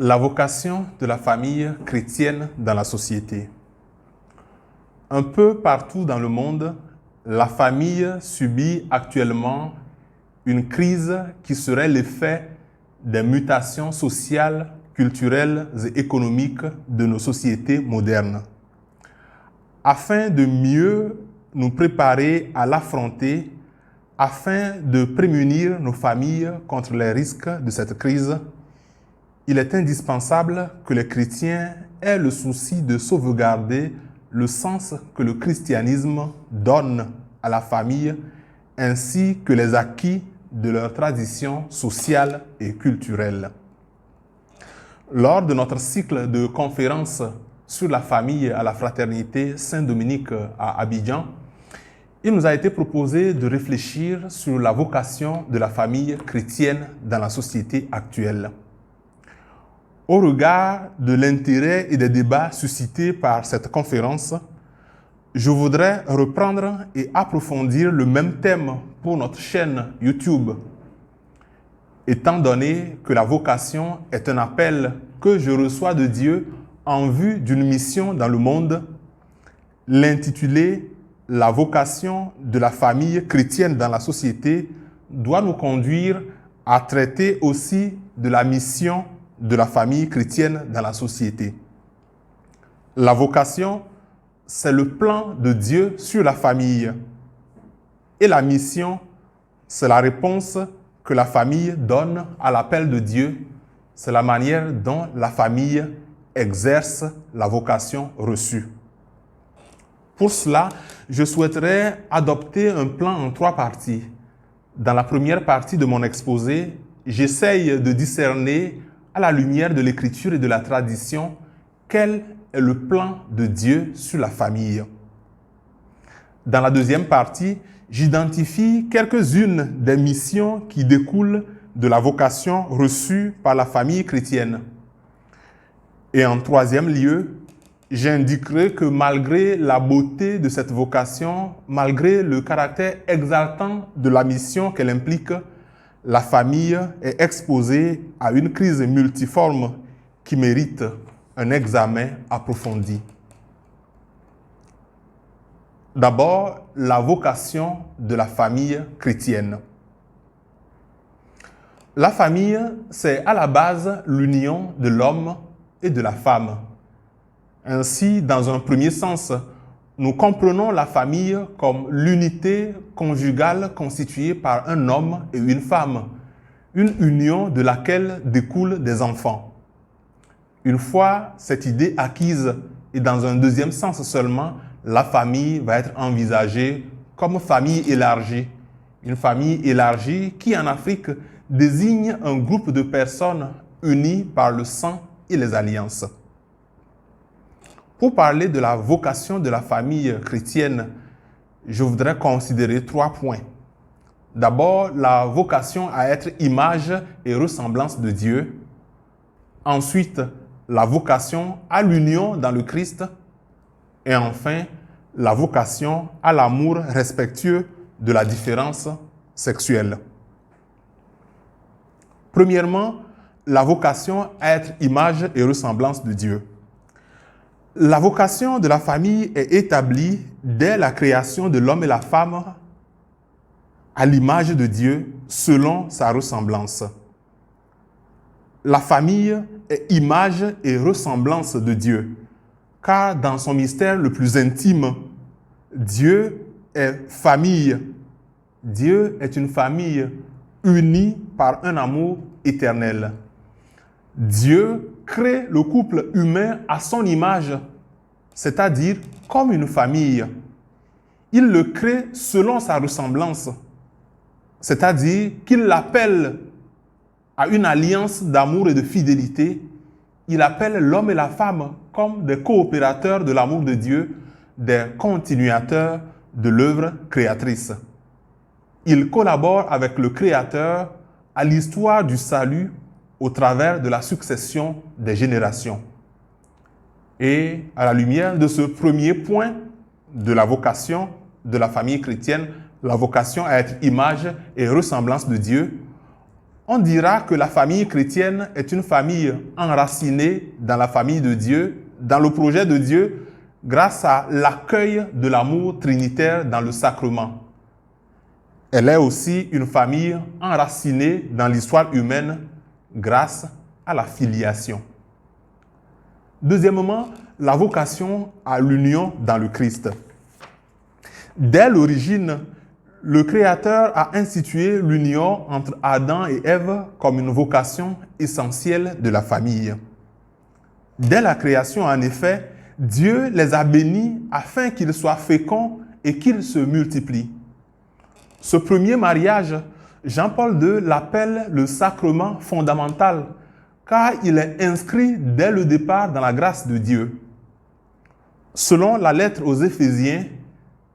La vocation de la famille chrétienne dans la société. Un peu partout dans le monde, la famille subit actuellement une crise qui serait l'effet des mutations sociales, culturelles et économiques de nos sociétés modernes. Afin de mieux nous préparer à l'affronter, afin de prémunir nos familles contre les risques de cette crise, il est indispensable que les chrétiens aient le souci de sauvegarder le sens que le christianisme donne à la famille ainsi que les acquis de leur tradition sociale et culturelle. Lors de notre cycle de conférences sur la famille à la fraternité Saint-Dominique à Abidjan, il nous a été proposé de réfléchir sur la vocation de la famille chrétienne dans la société actuelle. Au regard de l'intérêt et des débats suscités par cette conférence, je voudrais reprendre et approfondir le même thème pour notre chaîne YouTube. Étant donné que la vocation est un appel que je reçois de Dieu en vue d'une mission dans le monde, l'intitulé « La vocation de la famille chrétienne dans la société » doit nous conduire à traiter aussi de la mission de la famille chrétienne dans la société. La vocation, c'est le plan de Dieu sur la famille. Et la mission, c'est la réponse que la famille donne à l'appel de Dieu. C'est la manière dont la famille exerce la vocation reçue. Pour cela, je souhaiterais adopter un plan en 3 parties. Dans la première partie de mon exposé, j'essaye de discerner à la lumière de l'Écriture et de la tradition, quel est le plan de Dieu sur la famille. Dans la deuxième partie, j'identifie quelques-unes des missions qui découlent de la vocation reçue par la famille chrétienne. Et en troisième lieu, j'indiquerai que malgré la beauté de cette vocation, malgré le caractère exaltant de la mission qu'elle implique, la famille est exposée à une crise multiforme qui mérite un examen approfondi. D'abord, la vocation de la famille chrétienne. La famille, c'est à la base l'union de l'homme et de la femme. Ainsi, dans un premier sens, nous comprenons la famille comme l'unité conjugale constituée par un homme et une femme, une union de laquelle découlent des enfants. Une fois cette idée acquise, et dans un deuxième sens seulement, la famille va être envisagée comme famille élargie. Une famille élargie qui, en Afrique, désigne un groupe de personnes unies par le sang et les alliances. Pour parler de la vocation de la famille chrétienne, je voudrais considérer 3 points. D'abord, la vocation à être image et ressemblance de Dieu. Ensuite, la vocation à l'union dans le Christ. Et enfin, la vocation à l'amour respectueux de la différence sexuelle. Premièrement, la vocation à être image et ressemblance de Dieu. La vocation de la famille est établie dès la création de l'homme et la femme à l'image de Dieu selon sa ressemblance. La famille est image et ressemblance de Dieu, car dans son mystère le plus intime, Dieu est famille. Dieu est une famille unie par un amour éternel. Dieu crée le couple humain à son image, c'est-à-dire comme une famille. Il le crée selon sa ressemblance, c'est-à-dire qu'il l'appelle à une alliance d'amour et de fidélité. Il appelle l'homme et la femme comme des coopérateurs de l'amour de Dieu, des continuateurs de l'œuvre créatrice. Il collabore avec le Créateur à l'histoire du salut au travers de la succession des générations. Et à la lumière de ce premier point de la vocation de la famille chrétienne, la vocation à être image et ressemblance de Dieu, on dira que la famille chrétienne est une famille enracinée dans la famille de Dieu, dans le projet de Dieu, grâce à l'accueil de l'amour trinitaire dans le sacrement. Elle est aussi une famille enracinée dans l'histoire humaine grâce à la filiation. Deuxièmement, la vocation à l'union dans le Christ. Dès l'origine, le Créateur a institué l'union entre Adam et Ève comme une vocation essentielle de la famille. Dès la création, en effet, Dieu les a bénis afin qu'ils soient féconds et qu'ils se multiplient. Ce premier mariage, Jean-Paul II l'appelle le sacrement fondamental, car il est inscrit dès le départ dans la grâce de Dieu. Selon la lettre aux Éphésiens,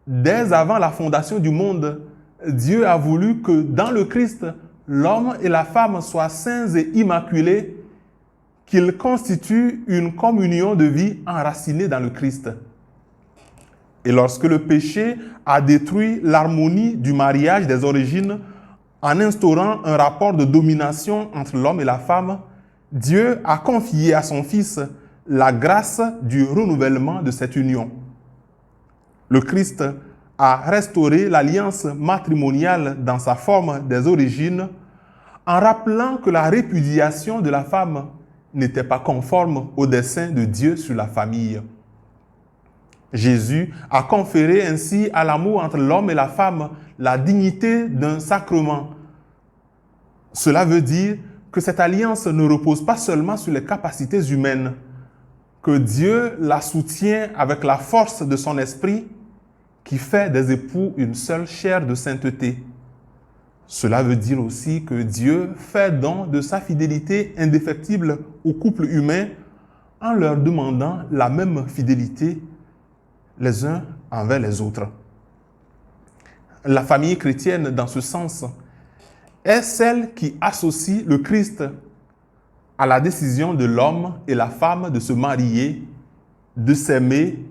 dès avant la fondation du monde, Dieu a voulu que dans le Christ, l'homme et la femme soient saints et immaculés, qu'ils constituent une communion de vie enracinée dans le Christ. Et lorsque le péché a détruit l'harmonie du mariage des origines, en instaurant un rapport de domination entre l'homme et la femme, Dieu a confié à son Fils la grâce du renouvellement de cette union. Le Christ a restauré l'alliance matrimoniale dans sa forme des origines en rappelant que la répudiation de la femme n'était pas conforme au dessein de Dieu sur la famille. Jésus a conféré ainsi à l'amour entre l'homme et la femme la dignité d'un sacrement. Cela veut dire que cette alliance ne repose pas seulement sur les capacités humaines, que Dieu la soutient avec la force de son esprit qui fait des époux une seule chair de sainteté. Cela veut dire aussi que Dieu fait don de sa fidélité indéfectible au couple humain en leur demandant la même fidélité les uns envers les autres. La famille chrétienne, dans ce sens, est celle qui associe le Christ à la décision de l'homme et la femme de se marier, de s'aimer,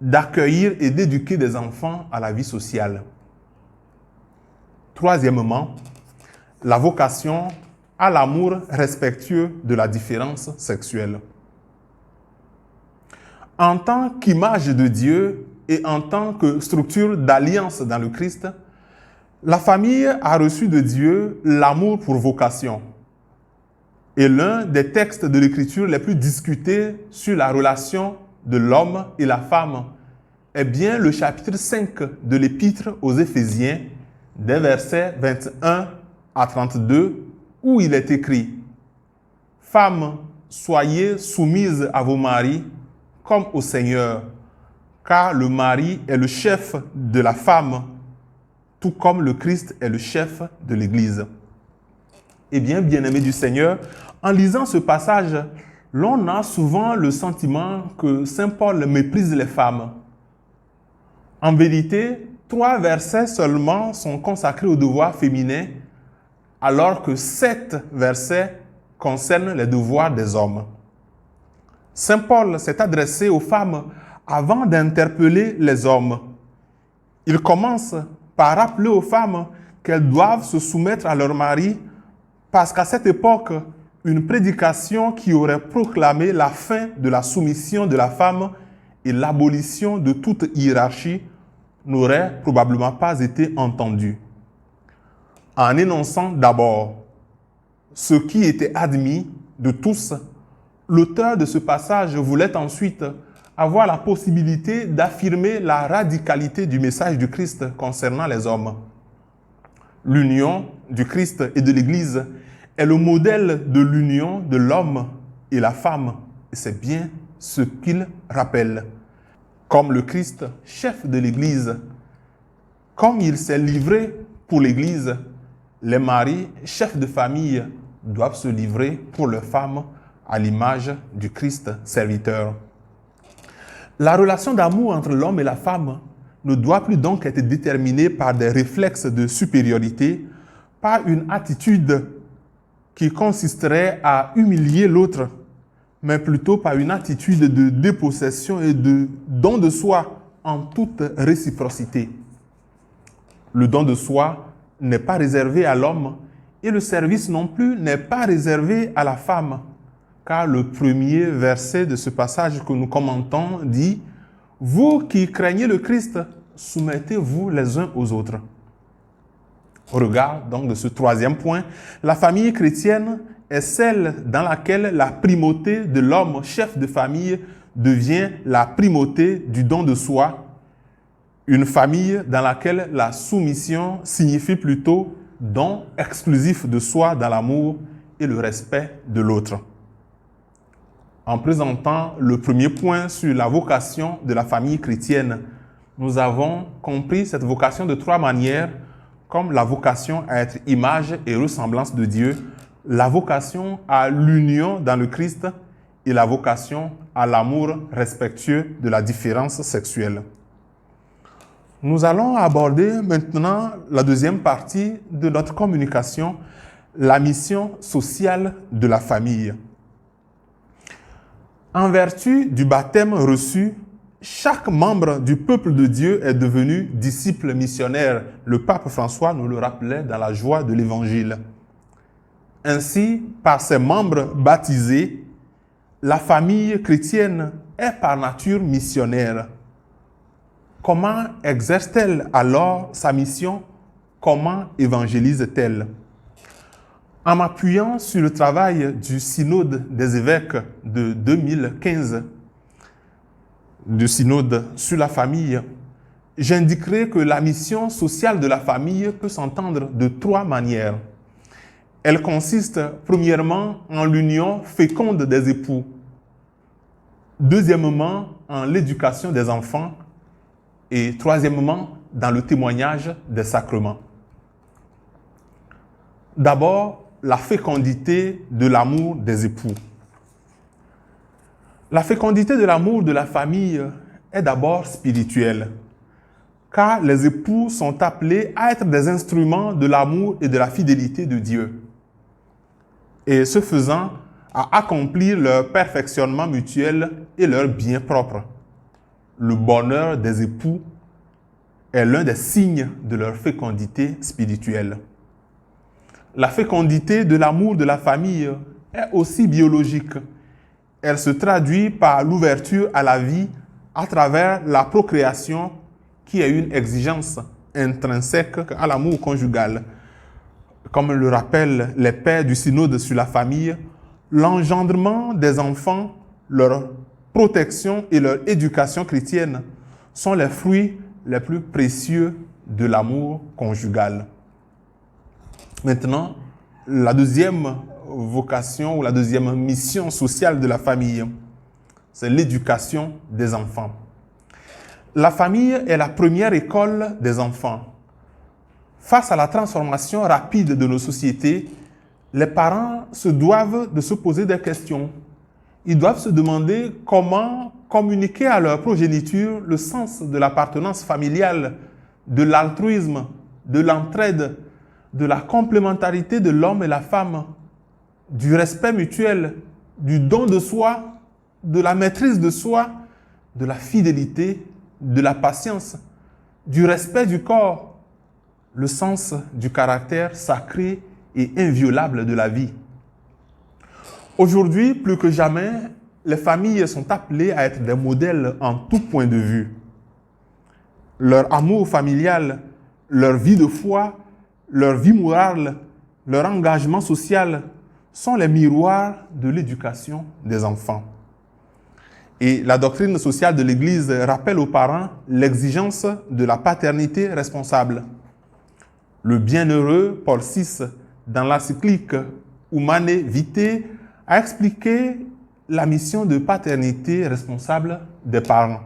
d'accueillir et d'éduquer des enfants à la vie sociale. Troisièmement, la vocation à l'amour respectueux de la différence sexuelle. En tant qu'image de Dieu et en tant que structure d'alliance dans le Christ, la famille a reçu de Dieu l'amour pour vocation. Et l'un des textes de l'Écriture les plus discutés sur la relation de l'homme et la femme est bien le chapitre 5 de l'Épître aux Éphésiens, des versets 21 à 32, où il est écrit « Femmes, soyez soumises à vos maris, comme au Seigneur, car le mari est le chef de la femme, tout comme le Christ est le chef de l'Église. » Eh bien, bien-aimés du Seigneur, en lisant ce passage, l'on a souvent le sentiment que Saint Paul méprise les femmes. En vérité, 3 versets seulement sont consacrés aux devoirs féminins, alors que 7 versets concernent les devoirs des hommes. Saint Paul s'est adressé aux femmes avant d'interpeller les hommes. Il commence par rappeler aux femmes qu'elles doivent se soumettre à leur mari parce qu'à cette époque, une prédication qui aurait proclamé la fin de la soumission de la femme et l'abolition de toute hiérarchie n'aurait probablement pas été entendue. En énonçant d'abord ce qui était admis de tous, l'auteur de ce passage voulait ensuite avoir la possibilité d'affirmer la radicalité du message du Christ concernant les hommes. L'union du Christ et de l'Église est le modèle de l'union de l'homme et la femme. Et c'est bien ce qu'il rappelle. Comme le Christ, chef de l'Église, comme il s'est livré pour l'Église, les maris, chefs de famille, doivent se livrer pour leurs femmes à l'image du Christ serviteur. La relation d'amour entre l'homme et la femme ne doit plus donc être déterminée par des réflexes de supériorité, par une attitude qui consisterait à humilier l'autre, mais plutôt par une attitude de dépossession et de don de soi en toute réciprocité. Le don de soi n'est pas réservé à l'homme, Et le service non plus n'est pas réservé à la femme, car le premier verset de ce passage que nous commentons dit « Vous qui craignez le Christ, soumettez-vous les uns aux autres. » Au regard donc de ce troisième point, la famille chrétienne est celle dans laquelle la primauté de l'homme chef de famille devient la primauté du don de soi. Une famille dans laquelle la soumission signifie plutôt don exclusif de soi dans l'amour et le respect de l'autre. En présentant le premier point sur la vocation de la famille chrétienne, nous avons compris cette vocation de trois manières, comme la vocation à être image et ressemblance de Dieu, la vocation à l'union dans le Christ et la vocation à l'amour respectueux de la différence sexuelle. Nous allons aborder maintenant la deuxième partie de notre communication, la mission sociale de la famille. En vertu du baptême reçu, chaque membre du peuple de Dieu est devenu disciple missionnaire. Le pape François nous le rappelait dans la joie de l'Évangile. Ainsi, par ses membres baptisés, la famille chrétienne est par nature missionnaire. Comment exerce-t-elle alors sa mission? Comment évangélise-t-elle? En m'appuyant sur le travail du synode des évêques de 2015, du synode sur la famille, j'indiquerai que la mission sociale de la famille peut s'entendre de trois manières. Elle consiste premièrement en l'union féconde des époux, deuxièmement en l'éducation des enfants et troisièmement dans le témoignage des sacrements. D'abord, la fécondité de l'amour des époux. La fécondité de l'amour de la famille est d'abord spirituelle, car les époux sont appelés à être des instruments de l'amour et de la fidélité de Dieu, et ce faisant, à accomplir leur perfectionnement mutuel et leur bien propre. Le bonheur des époux est l'un des signes de leur fécondité spirituelle. La fécondité de l'amour de la famille est aussi biologique. Elle se traduit par l'ouverture à la vie à travers la procréation qui est une exigence intrinsèque à l'amour conjugal. Comme le rappellent les pères du synode sur la famille, l'engendrement des enfants, leur protection et leur éducation chrétienne sont les fruits les plus précieux de l'amour conjugal. Maintenant, la deuxième vocation ou la deuxième mission sociale de la famille, c'est l'éducation des enfants. La famille est la première école des enfants. Face à la transformation rapide de nos sociétés, les parents se doivent de se poser des questions. Ils doivent se demander comment communiquer à leur progéniture le sens de l'appartenance familiale, de l'altruisme, de l'entraide, de la complémentarité de l'homme et la femme, du respect mutuel, du don de soi, de la maîtrise de soi, de la fidélité, de la patience, du respect du corps, le sens du caractère sacré et inviolable de la vie. Aujourd'hui, plus que jamais, les familles sont appelées à être des modèles en tout point de vue. Leur amour familial, leur vie de foi, leur vie morale, leur engagement social sont les miroirs de l'éducation des enfants. Et la doctrine sociale de l'Église rappelle aux parents l'exigence de la paternité responsable. Le bienheureux Paul VI, dans l'encyclique Humanae Vitae, a expliqué la mission de paternité responsable des parents.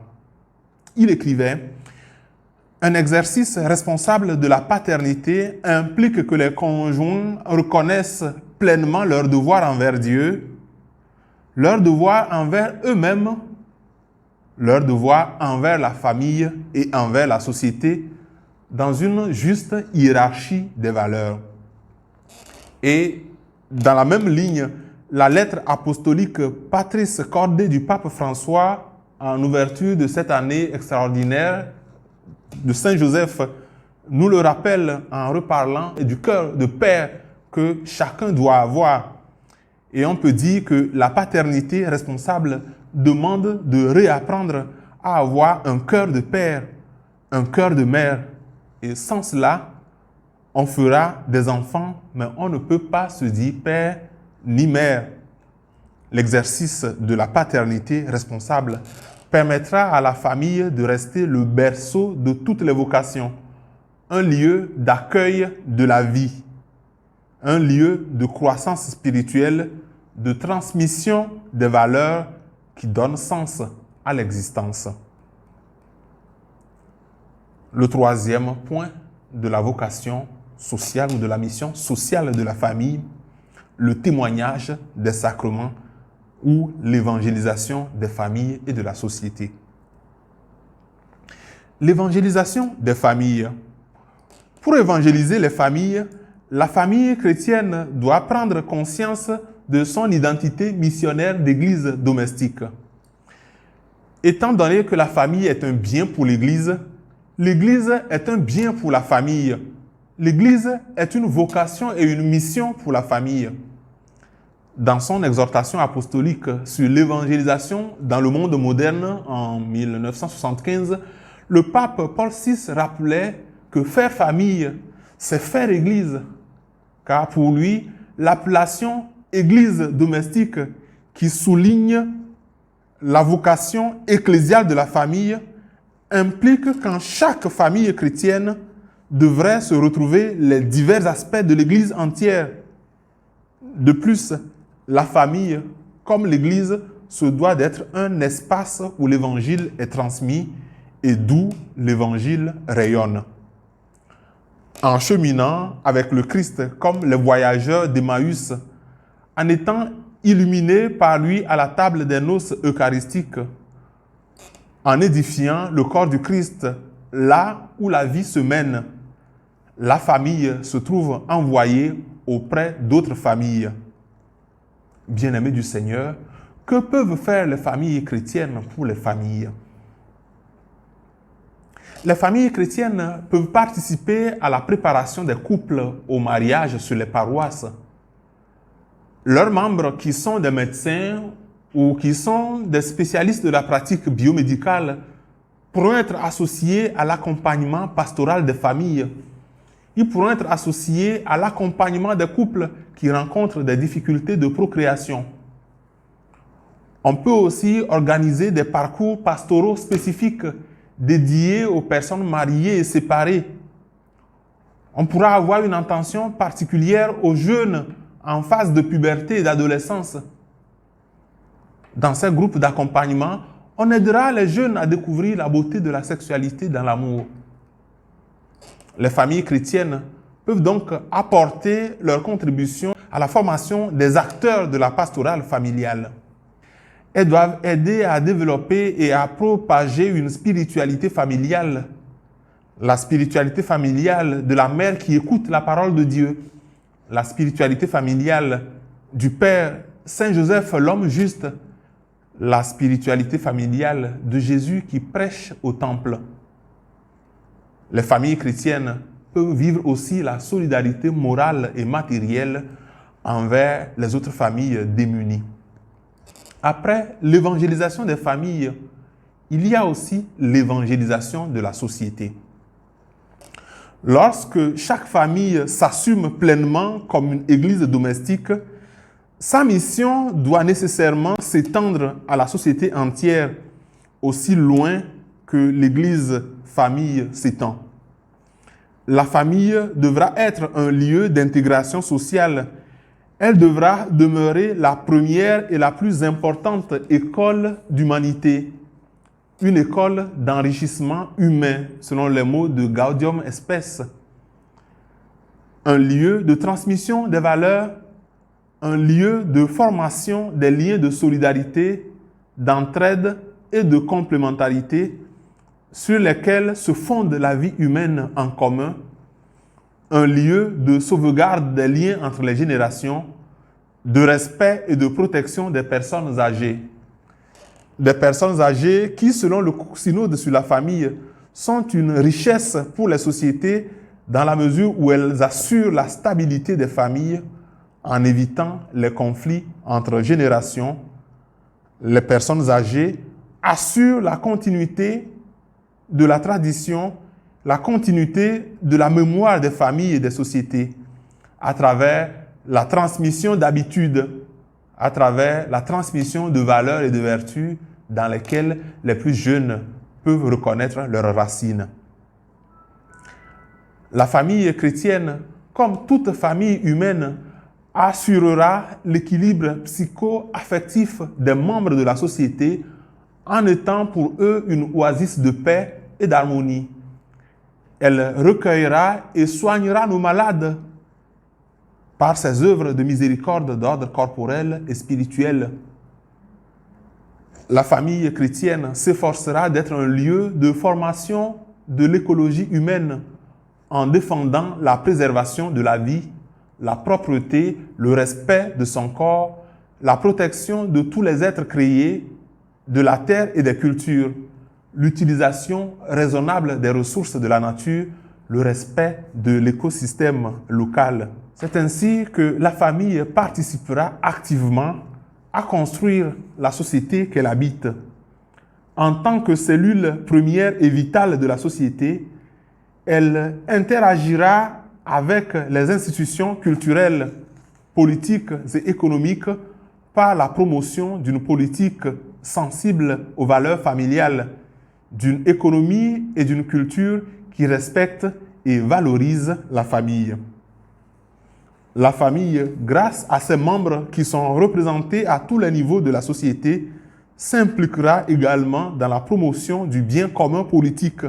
Il écrivait « Un exercice responsable de la paternité implique que les conjoints reconnaissent pleinement leur devoir envers Dieu, leur devoir envers eux-mêmes, leur devoir envers la famille et envers la société dans une juste hiérarchie des valeurs. » Et dans la même ligne, la lettre apostolique Patris Corde du pape François, en ouverture de cette année extraordinaire de Saint Joseph, nous le rappelle en reparlant du cœur de père que chacun doit avoir. Et on peut dire que la paternité responsable demande de réapprendre à avoir un cœur de père, un cœur de mère. Et sans cela, on fera des enfants, mais on ne peut pas se dire père ni mère. L'exercice de la paternité responsable permettra à la famille de rester le berceau de toutes les vocations, un lieu d'accueil de la vie, un lieu de croissance spirituelle, de transmission des valeurs qui donnent sens à l'existence. Le troisième point de la vocation sociale ou de la mission sociale de la famille, le témoignage des sacrements ou l'évangélisation des familles et de la société. L'évangélisation des familles. Pour évangéliser les familles, la famille chrétienne doit prendre conscience de son identité missionnaire d'église domestique. Étant donné que la famille est un bien pour l'Église, l'Église est un bien pour la famille. L'Église est une vocation et une mission pour la famille. Dans son exhortation apostolique sur l'évangélisation dans le monde moderne en 1975, le pape Paul VI rappelait que faire famille, c'est faire Église. Car pour lui, l'appellation Église domestique qui souligne la vocation ecclésiale de la famille implique qu'en chaque famille chrétienne devraient se retrouver les divers aspects de l'Église entière. De plus, la famille, comme l'Église, se doit d'être un espace où l'Évangile est transmis et d'où l'Évangile rayonne. En cheminant avec le Christ comme les voyageurs d'Emmaüs, en étant illuminés par lui à la table des noces eucharistiques, en édifiant le corps du Christ là où la vie se mène, la famille se trouve envoyée auprès d'autres familles. Bien-aimés du Seigneur, que peuvent faire les familles chrétiennes pour les familles? Les familles chrétiennes peuvent participer à la préparation des couples au mariage sur les paroisses. Leurs membres qui sont des médecins ou qui sont des spécialistes de la pratique biomédicale pourront être associés à l'accompagnement pastoral des familles. Ils pourront être associés à l'accompagnement des couples qui rencontrent des difficultés de procréation. On peut aussi organiser des parcours pastoraux spécifiques dédiés aux personnes mariées et séparées. On pourra avoir une attention particulière aux jeunes en phase de puberté et d'adolescence. Dans ces groupes d'accompagnement, on aidera les jeunes à découvrir la beauté de la sexualité dans l'amour. Les familles chrétiennes peuvent donc apporter leur contribution à la formation des acteurs de la pastorale familiale. Elles doivent aider à développer et à propager une spiritualité familiale. La spiritualité familiale de la mère qui écoute la parole de Dieu. La spiritualité familiale du Père Saint Joseph, l'homme juste. La spiritualité familiale de Jésus qui prêche au temple. Les familles chrétiennes peuvent vivre aussi la solidarité morale et matérielle envers les autres familles démunies. Après l'évangélisation des familles, il y a aussi l'évangélisation de la société. Lorsque chaque famille s'assume pleinement comme une église domestique, sa mission doit nécessairement s'étendre à la société entière, aussi loin que l'église famille s'étend. La famille devra être un lieu d'intégration sociale. Elle devra demeurer la première et la plus importante école d'humanité. Une école d'enrichissement humain, selon les mots de Gaudium et Spes. Un lieu de transmission des valeurs, un lieu de formation des liens de solidarité, d'entraide et de complémentarité sur lesquels se fonde la vie humaine en commun, un lieu de sauvegarde des liens entre les générations, de respect et de protection des personnes âgées. Des personnes âgées qui, selon le synode sur la famille, sont une richesse pour les sociétés dans la mesure où elles assurent la stabilité des familles en évitant les conflits entre générations. Les personnes âgées assurent la continuité de la tradition, la continuité de la mémoire des familles et des sociétés à travers la transmission d'habitudes, à travers la transmission de valeurs et de vertus dans lesquelles les plus jeunes peuvent reconnaître leurs racines. La famille chrétienne, comme toute famille humaine, assurera l'équilibre psycho-affectif des membres de la société en étant pour eux une oasis de paix et d'harmonie. Elle recueillera et soignera nos malades par ses œuvres de miséricorde d'ordre corporel et spirituel. La famille chrétienne s'efforcera d'être un lieu de formation de l'écologie humaine en défendant la préservation de la vie, la propreté, le respect de son corps, la protection de tous les êtres créés, de la terre et des cultures, l'utilisation raisonnable des ressources de la nature, le respect de l'écosystème local. C'est ainsi que la famille participera activement à construire la société qu'elle habite. En tant que cellule première et vitale de la société, elle interagira avec les institutions culturelles, politiques et économiques par la promotion d'une politique sensible aux valeurs familiales, d'une économie et d'une culture qui respectent et valorisent la famille. La famille, grâce à ses membres qui sont représentés à tous les niveaux de la société, s'impliquera également dans la promotion du bien commun politique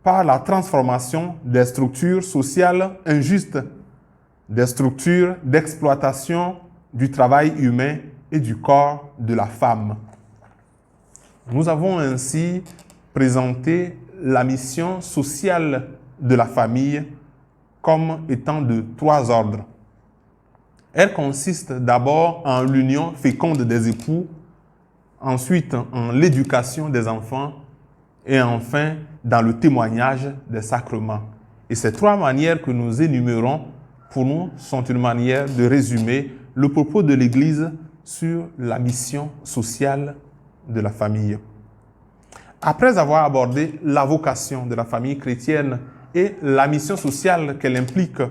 par la transformation des structures sociales injustes, des structures d'exploitation du travail humain et du corps de la femme. Nous avons ainsi présenté la mission sociale de la famille comme étant de 3 ordres. Elle consiste d'abord en l'union féconde des époux, ensuite en l'éducation des enfants et enfin dans le témoignage des sacrements. Et ces 3 manières que nous énumérons, pour nous, sont une manière de résumer le propos de l'Église sur la mission sociale de la famille. Après avoir abordé la vocation de la famille chrétienne et la mission sociale qu'elle implique,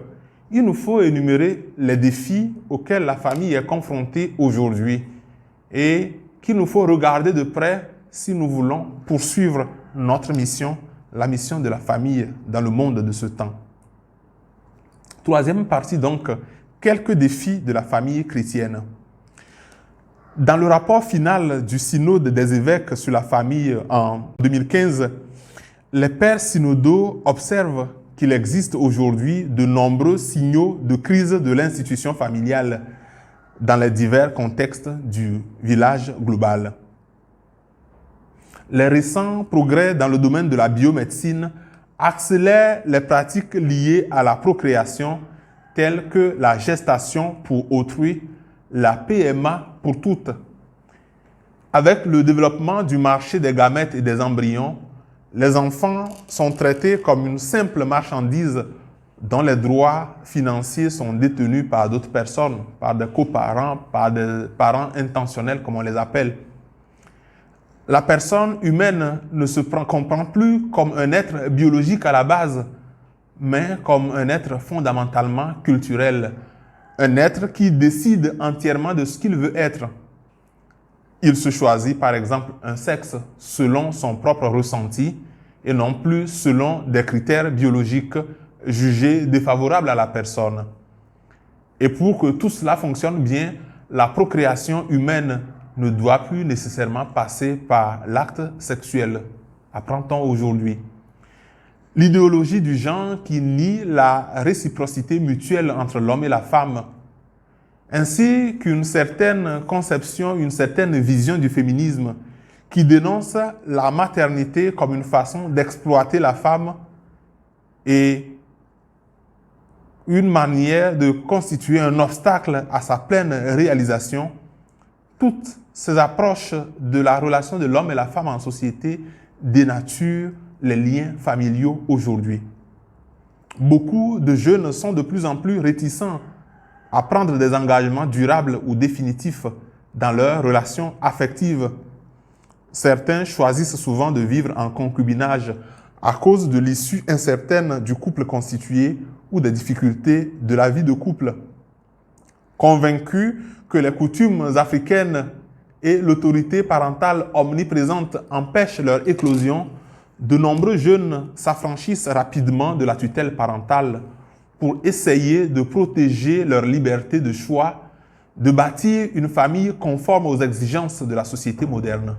il nous faut énumérer les défis auxquels la famille est confrontée aujourd'hui et qu'il nous faut regarder de près si nous voulons poursuivre notre mission, la mission de la famille dans le monde de ce temps. Troisième partie donc, quelques défis de la famille chrétienne. Dans le rapport final du synode des évêques sur la famille en 2015, les pères synodaux observent qu'il existe aujourd'hui de nombreux signaux de crise de l'institution familiale dans les divers contextes du village global. Les récents progrès dans le domaine de la biomédecine accélèrent les pratiques liées à la procréation telles que la gestation pour autrui, la PMA pour toutes. Avec le développement du marché des gamètes et des embryons, les enfants sont traités comme une simple marchandise dont les droits financiers sont détenus par d'autres personnes, par des coparents, par des parents intentionnels, comme on les appelle. La personne humaine ne se comprend plus comme un être biologique à la base, mais comme un être fondamentalement culturel, un être qui décide entièrement de ce qu'il veut être. Il se choisit par exemple un sexe selon son propre ressenti et non plus selon des critères biologiques jugés défavorables à la personne. Et pour que tout cela fonctionne bien, la procréation humaine ne doit plus nécessairement passer par l'acte sexuel, apprend-on aujourd'hui. L'idéologie du genre qui nie la réciprocité mutuelle entre l'homme et la femme, ainsi qu'une certaine conception, une certaine vision du féminisme qui dénonce la maternité comme une façon d'exploiter la femme et une manière de constituer un obstacle à sa pleine réalisation. Toutes ces approches de la relation de l'homme et la femme en société dénaturent les liens familiaux aujourd'hui. Beaucoup de jeunes sont de plus en plus réticents à prendre des engagements durables ou définitifs dans leurs relations affectives. Certains choisissent souvent de vivre en concubinage à cause de l'issue incertaine du couple constitué ou des difficultés de la vie de couple. Convaincus que les coutumes africaines et l'autorité parentale omniprésente empêchent leur éclosion, de nombreux jeunes s'affranchissent rapidement de la tutelle parentale pour essayer de protéger leur liberté de choix, de bâtir une famille conforme aux exigences de la société moderne.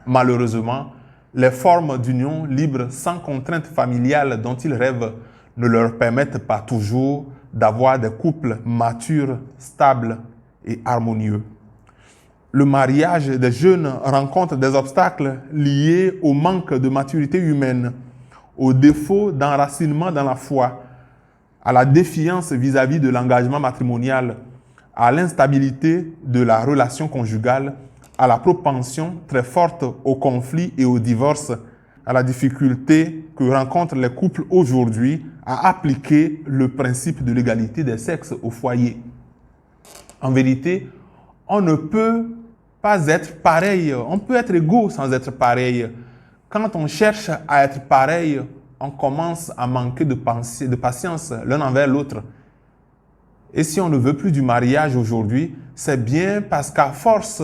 Malheureusement, les formes d'union libre sans contrainte familiale dont ils rêvent ne leur permettent pas toujours d'avoir des couples matures, stables et harmonieux. Le mariage des jeunes rencontre des obstacles liés au manque de maturité humaine, au défaut d'enracinement dans la foi, à la défiance vis-à-vis de l'engagement matrimonial, à l'instabilité de la relation conjugale, à la propension très forte au conflit et au divorce, à la difficulté que rencontrent les couples aujourd'hui à appliquer le principe de l'égalité des sexes au foyer. En vérité, on ne peut pas être pareil. On peut être égaux sans être pareil. Quand on cherche à être pareil, on commence à manquer de patience l'un envers l'autre. Et si on ne veut plus du mariage aujourd'hui, c'est bien parce qu'à force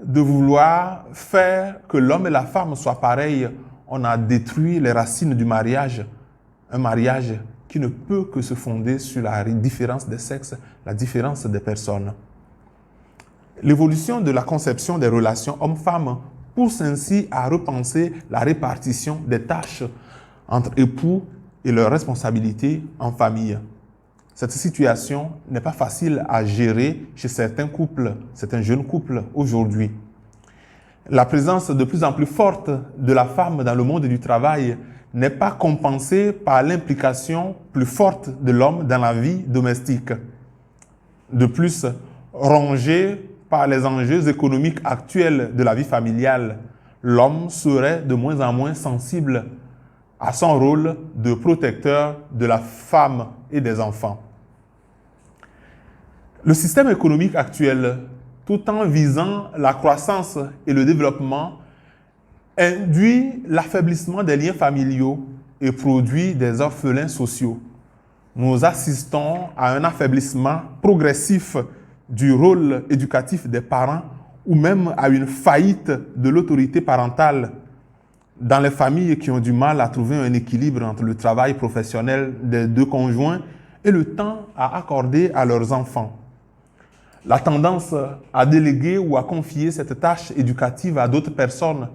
de vouloir faire que l'homme et la femme soient pareils, on a détruit les racines du mariage. Un mariage qui ne peut que se fonder sur la différence des sexes, la différence des personnes. L'évolution de la conception des relations homme-femme pousse ainsi à repenser la répartition des tâches entre époux et leurs responsabilités en famille. Cette situation n'est pas facile à gérer chez certains couples, certains jeunes couples aujourd'hui. La présence de plus en plus forte de la femme dans le monde du travail n'est pas compensée par l'implication plus forte de l'homme dans la vie domestique. De plus, rongé par les enjeux économiques actuels de la vie familiale, l'homme serait de moins en moins sensible à son rôle de protecteur de la femme et des enfants. Le système économique actuel, tout en visant la croissance et le développement, induit l'affaiblissement des liens familiaux et produit des orphelins sociaux. Nous assistons à un affaiblissement progressif du rôle éducatif des parents ou même à une faillite de l'autorité parentale dans les familles qui ont du mal à trouver un équilibre entre le travail professionnel des deux conjoints et le temps à accorder à leurs enfants. La tendance à déléguer ou à confier cette tâche éducative à d'autres personnes,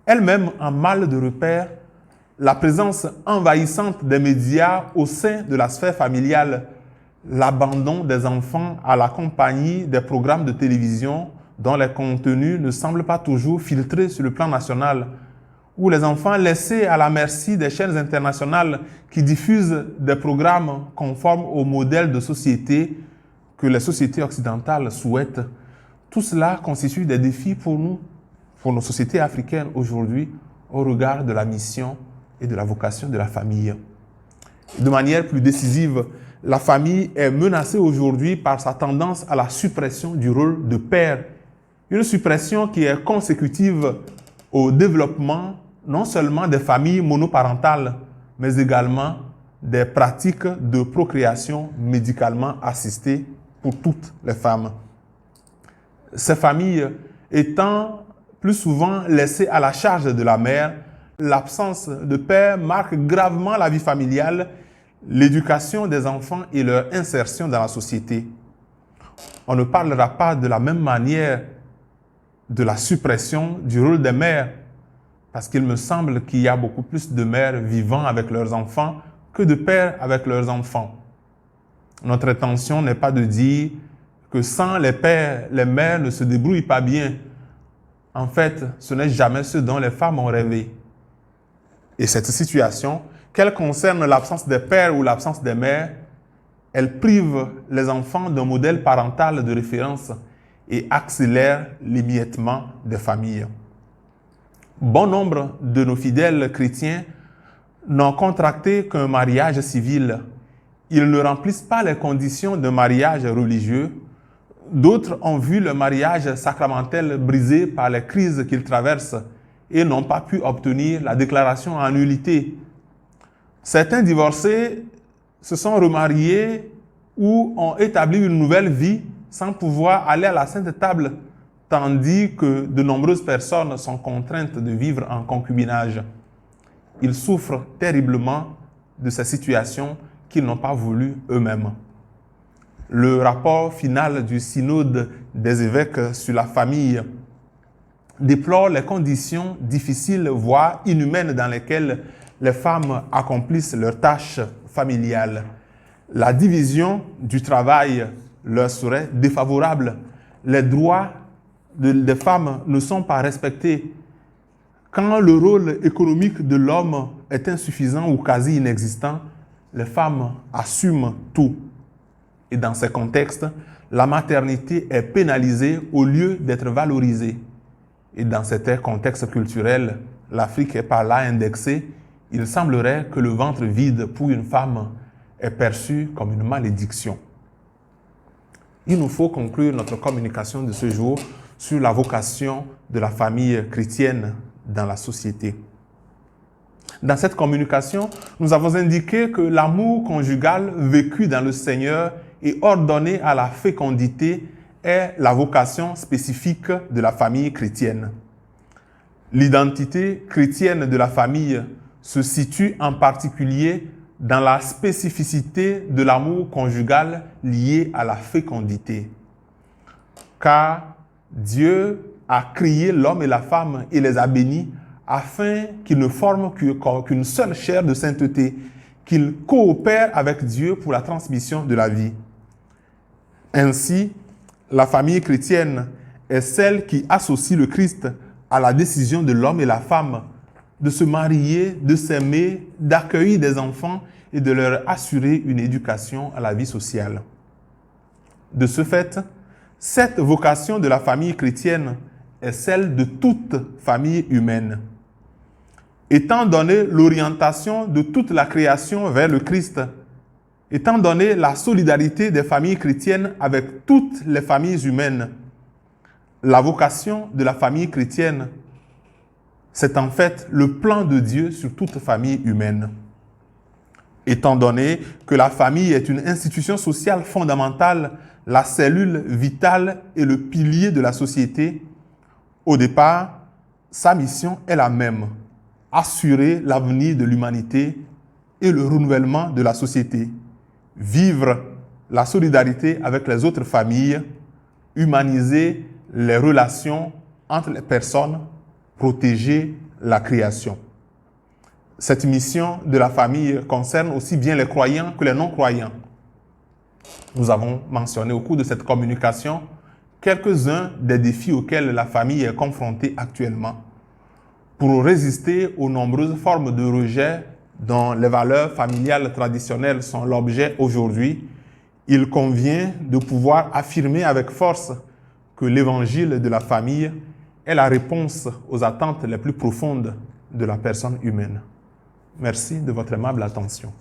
elle-même en mal de repère, la présence envahissante des médias au sein de la sphère familiale, l'abandon des enfants à la compagnie des programmes de télévision dont les contenus ne semblent pas toujours filtrés sur le plan national, ou les enfants laissés à la merci des chaînes internationales qui diffusent des programmes conformes au modèle de société que les sociétés occidentales souhaitent. Tout cela constitue des défis pour nous, pour nos sociétés africaines aujourd'hui, au regard de la mission et de la vocation de la famille. De manière plus décisive, la famille est menacée aujourd'hui par sa tendance à la suppression du rôle de père. Une suppression qui est consécutive au développement non seulement des familles monoparentales, mais également des pratiques de procréation médicalement assistée pour toutes les femmes. Ces familles étant plus souvent laissées à la charge de la mère, l'absence de père marque gravement la vie familiale, l'éducation des enfants et leur insertion dans la société. On ne parlera pas de la même manière de la suppression du rôle des mères, parce qu'il me semble qu'il y a beaucoup plus de mères vivant avec leurs enfants que de pères avec leurs enfants. Notre intention n'est pas de dire que sans les pères, les mères ne se débrouillent pas bien. En fait, ce n'est jamais ce dont les femmes ont rêvé. Et cette situation, qu'elle concerne l'absence des pères ou l'absence des mères, elle prive les enfants d'un modèle parental de référence et accélère l'émiettement des familles. Bon nombre de nos fidèles chrétiens n'ont contracté qu'un mariage civil. Ils ne remplissent pas les conditions d'un mariage religieux. D'autres ont vu le mariage sacramentel brisé par les crises qu'ils traversent et n'ont pas pu obtenir la déclaration en nullité. Certains divorcés se sont remariés ou ont établi une nouvelle vie sans pouvoir aller à la Sainte Table, tandis que de nombreuses personnes sont contraintes de vivre en concubinage. Ils souffrent terriblement de ces situations qu'ils n'ont pas voulu eux-mêmes. Le rapport final du synode des évêques sur la famille déplore les conditions difficiles, voire inhumaines, dans lesquelles les femmes accomplissent leurs tâches familiales. La division du travail leur serait défavorable. Les droits des femmes ne sont pas respectés. Quand le rôle économique de l'homme est insuffisant ou quasi inexistant, les femmes assument tout. Et dans ces contextes, la maternité est pénalisée au lieu d'être valorisée. Et dans certains contextes culturels, l'Afrique est par là indexée. Il semblerait que le ventre vide pour une femme est perçu comme une malédiction. Il nous faut conclure notre communication de ce jour sur la vocation de la famille chrétienne dans la société. Dans cette communication, nous avons indiqué que l'amour conjugal vécu dans le Seigneur et ordonné à la fécondité est la vocation spécifique de la famille chrétienne. L'identité chrétienne de la famille se situe en particulier dans la spécificité de l'amour conjugal lié à la fécondité. Car Dieu a créé l'homme et la femme et les a bénis afin qu'ils ne forment qu'une seule chair de sainteté, qu'ils coopèrent avec Dieu pour la transmission de la vie. Ainsi, la famille chrétienne est celle qui associe le Christ à la décision de l'homme et la femme de se marier, de s'aimer, d'accueillir des enfants et de leur assurer une éducation à la vie sociale. De ce fait, cette vocation de la famille chrétienne est celle de toute famille humaine. Étant donné l'orientation de toute la création vers le Christ, étant donné la solidarité des familles chrétiennes avec toutes les familles humaines, la vocation de la famille chrétienne, c'est en fait le plan de Dieu sur toute famille humaine. Étant donné que la famille est une institution sociale fondamentale, la cellule vitale et le pilier de la société, au départ, sa mission est la même: assurer l'avenir de l'humanité et le renouvellement de la société, vivre la solidarité avec les autres familles, humaniser les relations entre les personnes, protéger la création. Cette mission de la famille concerne aussi bien les croyants que les non-croyants. Nous avons mentionné au cours de cette communication quelques-uns des défis auxquels la famille est confrontée actuellement. Pour résister aux nombreuses formes de rejet dont les valeurs familiales traditionnelles sont l'objet aujourd'hui, il convient de pouvoir affirmer avec force que l'évangile de la famille est la réponse aux attentes les plus profondes de la personne humaine. Merci de votre aimable attention.